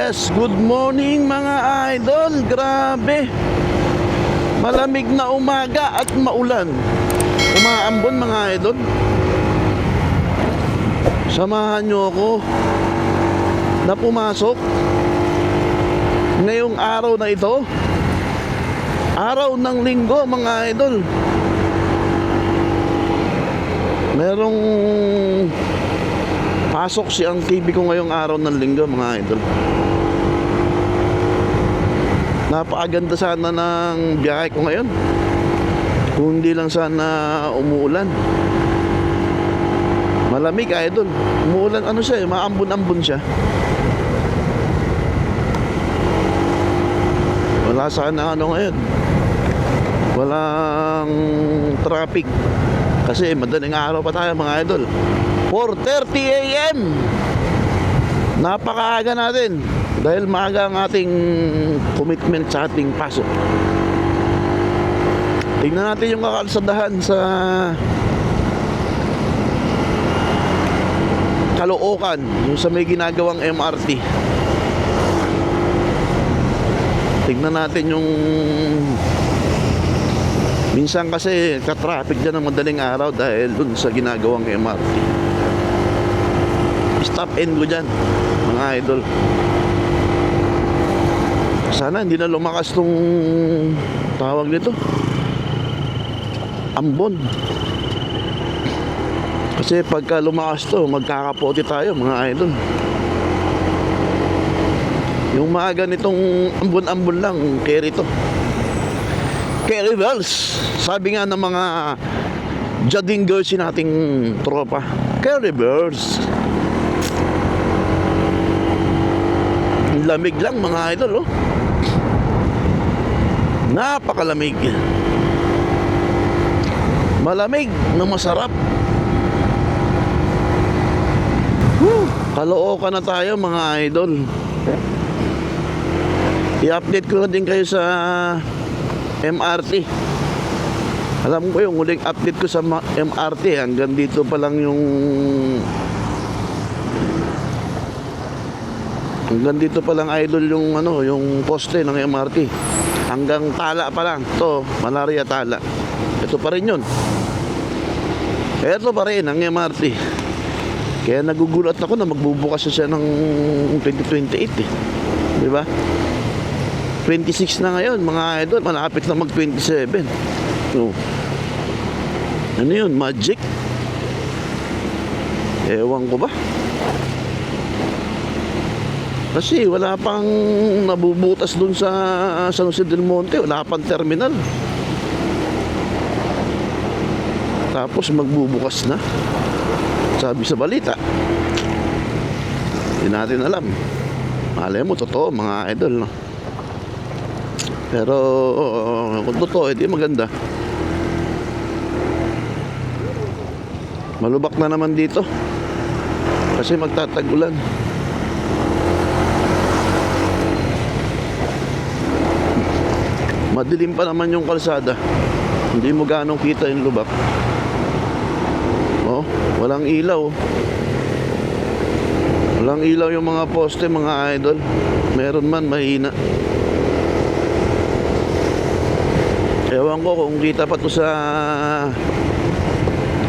Yes, good morning mga idol. Grabe, malamig na umaga at maulan. Umaambon mga idol. Samahan nyo ako na pumasok ngayong araw na ito, araw ng linggo mga idol. Merong pasok si ang TV ko ngayong araw ng linggo mga idol. Napakaganda sana ng biyahe ko ngayon, kung hindi lang sana umuulan. Malamig idol, umuulan, ano siya, maambon-ambon siya. Wala sana ano ngayon, walang traffic kasi madaling araw pa tayo mga idol. 4:30 AM, napakaaga natin dahil maaga ang ating commitment sa ating pasok. Tingnan natin yung kakalsadahan sa Caloocan, yung sa may ginagawang MRT. Tingnan natin yung minsan kasi ka-traffic dyan ng madaling araw dahil dun sa ginagawang MRT. Stop and go dyan mga idol. Sana hindi na lumakas tong tawag nito, ambon. Kasi pagka lumakas to, magkakapote tayo mga idol. Yung maaga nitong ambon-ambon lang, carry to, carry bells. Sabi nga ng mga jading girls nating tropa, carry bells. Lamig lang mga idol, oh. Napakalamig. Malamig na masarap. Caloocan na tayo mga idol. I-update ko na din kayo sa MRT. Alam ko yung huling update ko sa MRT, hanggang dito pa lang yung idol yung ano, yung poste ng MRT. Hanggang Tala pa lang. To, Malaria Tala. Ito pa rin yun. Ito pa rin ang MRT. Kaya nagugulat ako na magbubukas siya ng 2028 eh. Di ba? 26 na ngayon mga idol, malapit na mag 27. So, ano yun, magic? Ewan ko ba? Kasi wala pang nabubutas dun sa San Jose del Monte, wala pang terminal. Tapos magbubukas na, sabi sa balita. Hindi natin alam. Malay mo totoo mga idol, no? Pero kung totoo, hindi maganda. Malubak na naman dito kasi magtatagulan. Madilim pa naman yung kalsada, hindi mo ganong kita yung lubak. Oh, walang ilaw. Walang ilaw yung mga poste mga idol. Meron man, mahina. Ewan ko kung kita pa to sa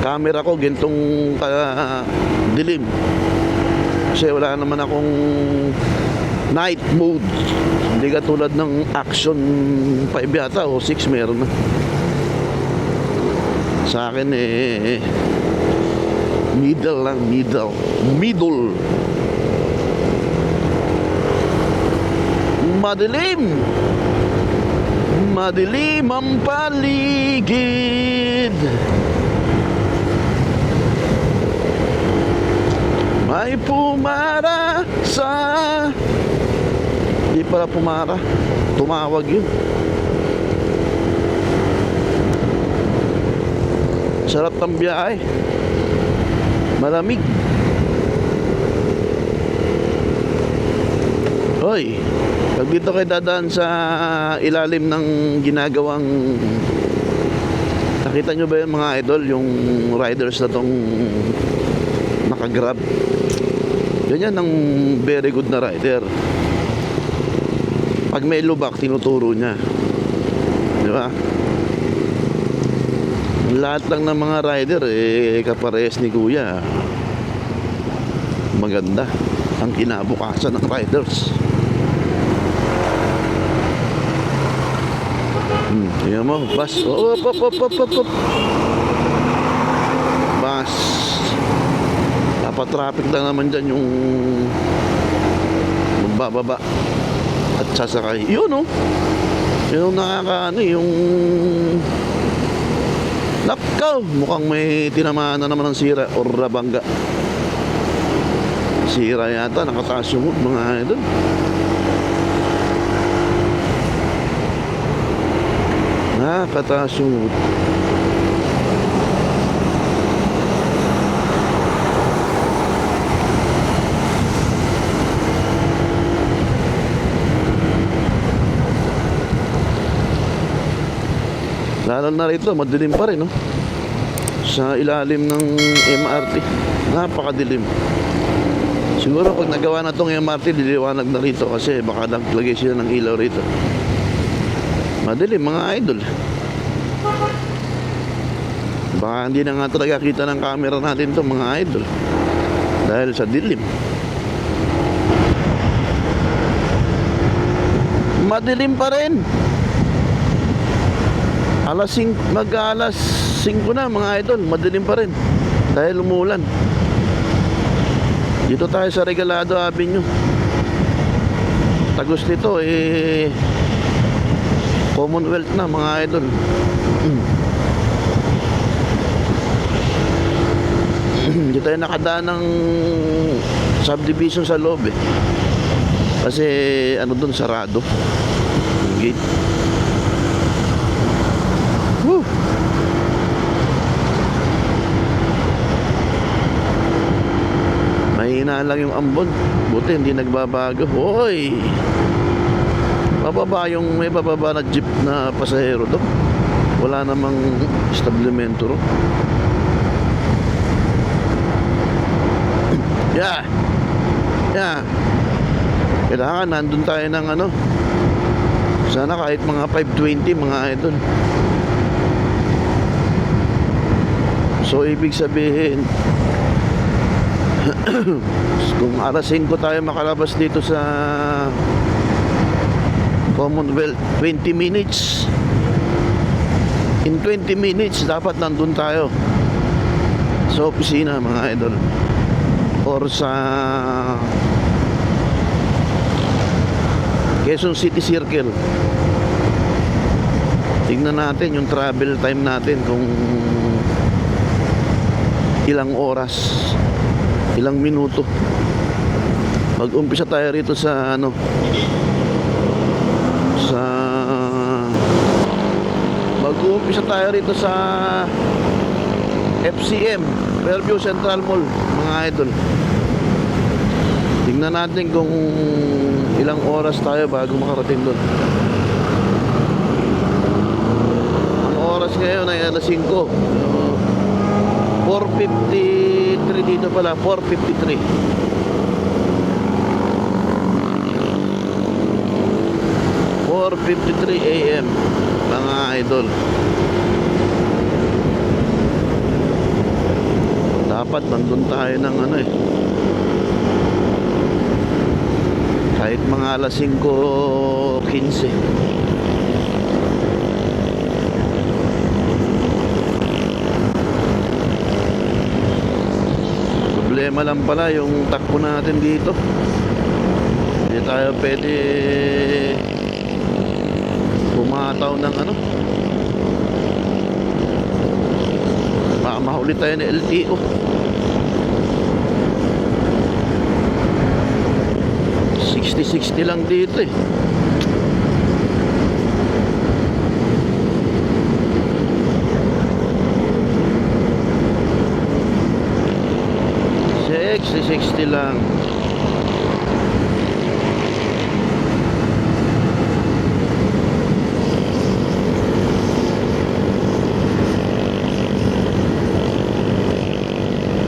camera ko, gintong dilim. Kasi wala naman akong night mode. Hindi katulad ng Action 5 yata o 6 meron na. Sa akin middle lang, middle. Madilim ang paligid. May pumara sa... Hindi pala pumara, tumawag yun. Sarap ng biyahe, malamig. Hoy, pag dito kayo dadaan sa ilalim ng ginagawang, nakita nyo ba yung mga idol, yung riders na tong nakagrab? Ganyan ang very good na rider. Pag may lubak, tinuturo niya. Di ba? Lahat lang ng mga rider, kaparehas ni Kuya. Maganda ang kinabukasan ng riders. Tingnan mo, bus. Op. Bus. Traffic lang naman dyan yung magbababa at sasakay. Yun, oh. Yung nakakaano, yung nakaw. Mukhang may tinamaan na naman ng sira or rabangga. Sira yata, nakataas yung hood, mga idol. Nakataas yung hood. Lalo na rito, madilim pa rin, no? Sa ilalim ng MRT. Napakadilim. Siguro pag nagawa na tong MRT, diliwanag na rito kasi baka naglagay sila ng ilaw rito. Madilim, mga idol. Baka hindi na nga talaga kita ng camera natin to, mga idol. Dahil sa dilim. Madilim pa rin. Mag-alas 5 na, mga idol. Madilim pa rin dahil umulan. Dito tayo sa Regalado Avenue. Tagos nito Commonwealth na, mga idol. Dito tayo nakadaan ng subdivision sa loob, kasi ano dun, sarado yung gate. Woo! Mahina lang yung ambon. Buti hindi nagbabago. Hoy! May bababa na jeep na pasahero doon. Wala namang establishmento ro. Yeah! Kailangan nandun tayo ng ano. Sana kahit mga 5:20, mga idol. So ibig sabihin kung alas 5 tayo makalabas dito sa Commonwealth, 20 minutes. In 20 minutes dapat nandun tayo sa opisina, mga idol, or sa Quezon City Circle. Tingnan natin yung travel time natin kung ilang oras, ilang minuto. Mag-umpisa tayo rito sa mag-umpisa tayo rito sa FCM, Fairview Central Mall, mga idol. Tingnan natin kung ilang oras tayo bago makarating doon. Ang oras ngayon ay alas 5. 4:53 dito pala, 4:53. 4:53 AM, mga idol. Dapat nandun tayo ng kahit mga alas 5:15. Problema lang pala yung takbo natin dito. Hindi tayo pwede pumataw ng mahuli tayo ng LTO. $60 lang dito eh. $60 lang.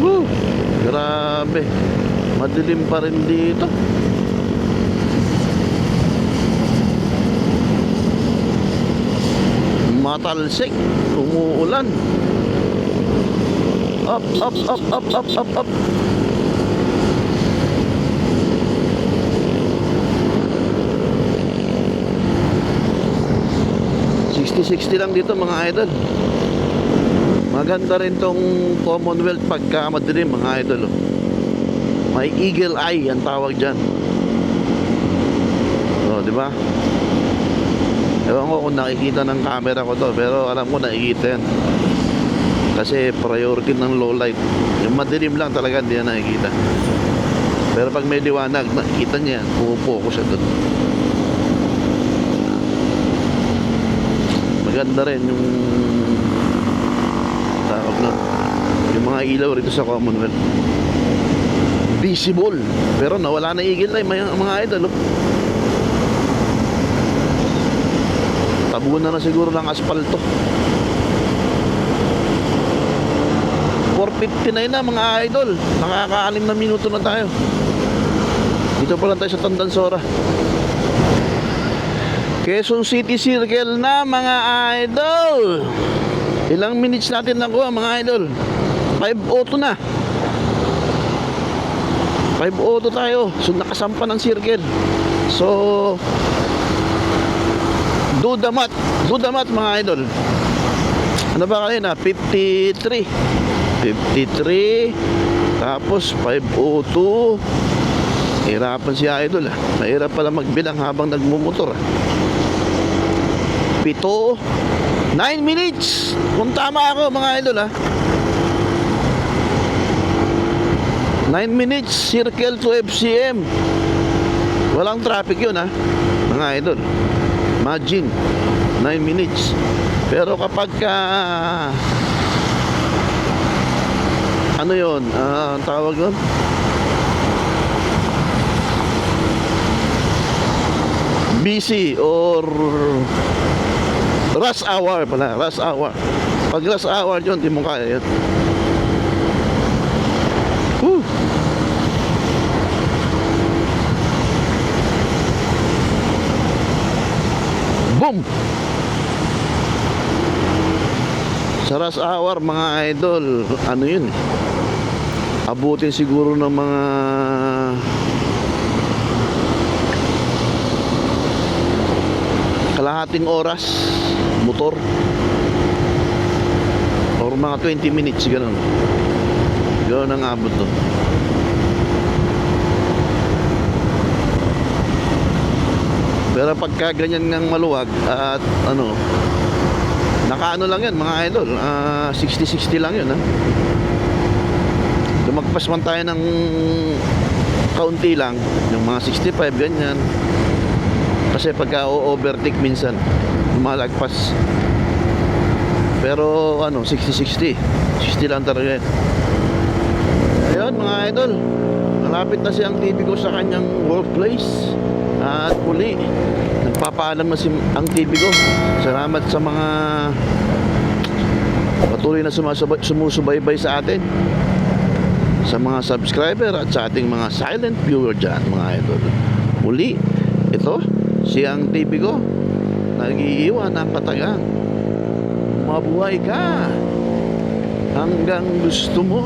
Woo! Grabe. Madilim pa rin dito. tumatalsik, umuulan. Up, up, up, up, up, up, up. $60 lang dito mga idol. Maganda rin tong Commonwealth pagka madilim mga idol. May eagle eye ang tawag dyan. O, di ba? Ewan ko kung nakikita ng camera ko to, pero alam ko nakikita yan. Kasi priority ng low light. Yung madilim lang talaga hindi yan nakikita. Pero pag may liwanag, nakikita niya yan. Pumupokus siya doon. Maganda rin yung tawag na yung mga ilaw rito sa Commonwealth. Visible. Pero nawala na eagle eye mga idol. Tabunan na siguro ng asfalto. 4:59 na mga idol. Nakaka-6 na minuto na tayo. Dito pa lang tayo sa Tandansora. Quezon City Circle na mga idol. Ilang minutes natin nakuha mga idol? 5:02 na. 5:02 tayo. So nakasampa ng circle. So do the math mga idol. Ano ba kanina? 53 tapos 5:02. Hirapan si idol ah. Mahirap pala magbilang habang nagmumotor ah. 9 minutes. Kung tama ako mga idol ah. 9 minutes circle to FCM. Walang traffic yun ah mga idol. Imagine 9 minutes. Pero kapag ano yun tawag yun, busy or rush hour pala, rush hour. Pag rush hour yun, di mo kaya yun. Boom! Sa rush hour mga idol, ano yun eh, abutin siguro ng mga kalahating oras motor or mga 20 minutes gano'n ang abot to. Pero pagka ganyan ng maluwag at ano, nakaano lang yan mga idol, 60-60 lang yun ha. Lumagpas man tayo ng kaunti lang, yung mga 65 ganyan. Kasi pagka overtake minsan lumalagpas. Pero ano, 60 lang talaga yan. Ayun mga idol, malapit na siyang TV ko sa kanyang workplace. At muli nagpapaalam na ang TV ko. Salamat sa mga patuloy na sumusubaybay sa atin, sa mga subscriber at sa ating mga silent viewer dyan mga idol. Muli, ito siyang TV ko, nag-iiwan ng katagang mabuhay ka hanggang gusto mo.